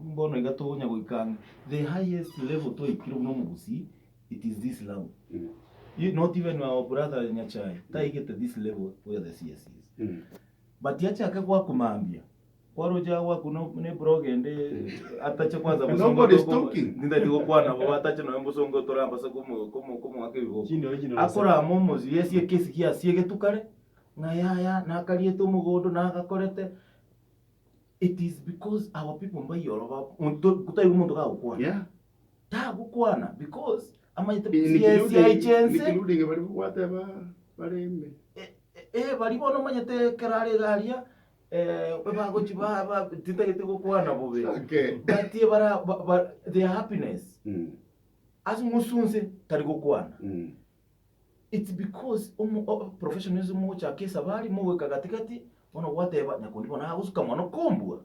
Mbono igatonya goikanga the highest level to ikiro no mugusi, it is this level. Not even our brother Nyachai ta igete this level where the CS is. But yacha akagwa kumambia kwaroja wa kuno ne brogende atache kwanza musongo. Nobody is talking. Ninda digo kwana bo atache no musongo toramba sa como akebigo. Akora momozi yesi ekesi kia siege tukare na yaya na kalieto mugodo na akakorete. It is because our people mba yoroba kutai umuntu ga ukwana. Yeah. Ta gukwana because ama ite including whatever barembe. Bari bono manyete kerare garia bago chiba titagete gukwana bobe. Okay. But their happiness. As musunse tari gukwana. It's because professionalism mo cha kesa bari mo weka katikati bono whatever nyakundi bona usuka mwana kombwa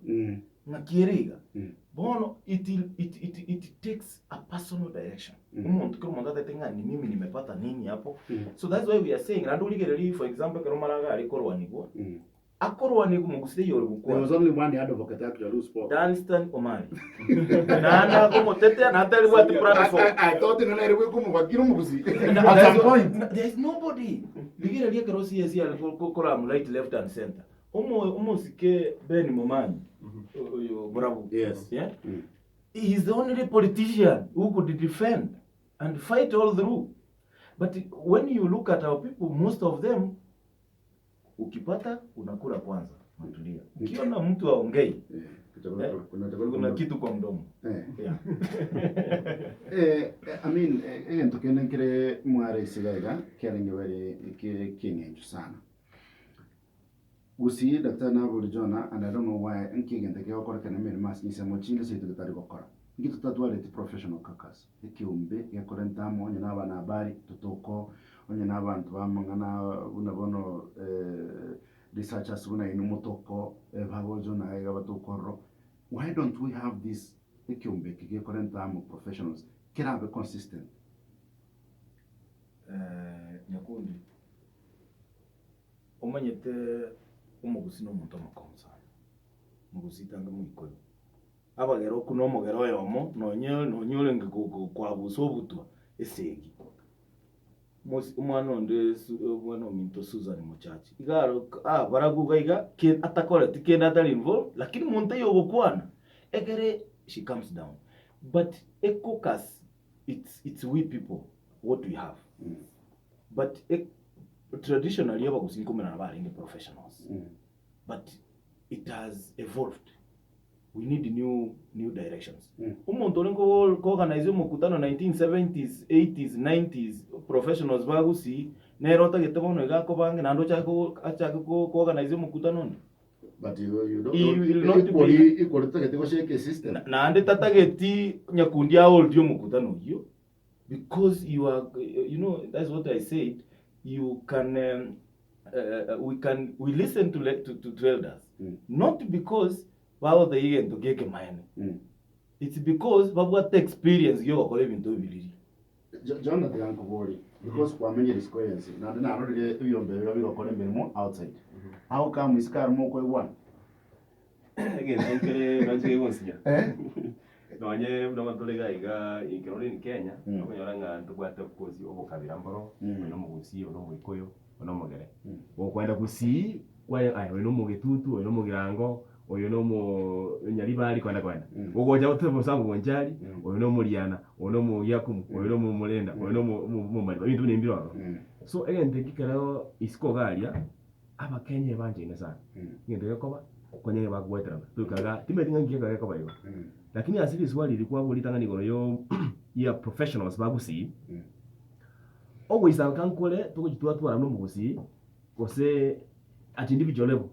na kierega bono it takes a personal direction umuntu ko umuntu atatenga ni mimi nimepata nini hapo. So that's why we are saying and uligereri for example kero maraga alikorwanigwa akorwanigwa mugusire yoro gukwa. There was only one advocate actually who spoke. Danstan Omari nana ko motete na tell what platform. I thought no na rewe ko mugakiro mugusi at some point there is nobody ligereri kero CSC alikora mu right left and center. Sike Ben Momanyi, bravo. Yes. Yeah. He is the only politician who could defend and fight all through. But when you look at our people, most of them, ukipata unakula kwanza, matulia. Ukiona mtu aongei, kuna kitu kwa mdomo. Yeah. I mean, again, tukene kire mware sigaga, kering wari kingenju sana. Usi Dr. Nabul Jonah, and I don't know why I'm kicking the Geokor can make mass in some chin say to the Tarikokora. Get to that professional caucus. The Kiumbe, Yakorentam, on Yanava Nabari, to Toko, on Yanavan, to Amangana, Unabono researchers, Una in Motoko, Vavojona, Yavato. Why don't we have this Kiumbe, Yakorentam professionals? Can have a consistent? Nyakundi. Omanyete umugusi no muntu amakonsa mugusi tanga mwikoyo abagero kuno mogero yomo nonyole ngiko kwa buso butwa esegi umwana onde umwana minto Susan Muchachi igaro baraguga iga atakora tikenda dali involved lakini muntu yogokwana egere she comes down but a caucus it's we people what we have but traditionally abagusi kumena nabaringe professionals but it has evolved. We need new directions. Umuntu olengo ko organize mukutano 1970s 80s 90s professionals bagusi nerota getebono igako bange nando chako achako ko organize mukutano. But you don't equal to shake system. Na ande tatageti nyakundi old yo mukutano yo because you are that's what I said. You can we listen to elders not because bao the igen to get mine it's because babu what experience you are calling to believe Jonathan Ankobori because kwa many experience na really you be calling more outside how come we scar more kwa one again nkere nanjye gonsinya nonye ndo matolega iga ikironi ni Kenya akonyoranga ndugwate kozi obukabira mboro no mugusi no mwikoyo no mugere okwenda gusi kwa no mugitutu no mugirango oyo no mu nyaribali kwenda ugoja utebo sangu gonjali oyo no muriana ono mu yakumu oyo no mu mulenda oyo no mu mali bintu nimbiro so again tekikero isiko galia aba Kenya banje nesa ngende yakoba kwenye bagwetera tukaga timetinga ngiye kwa bayo lakini asili swali ilikuwa bulitanga nigoro yo ya professionals bagusi ogwe isanga nkole tukujitwa twara no mugusi kose at individual level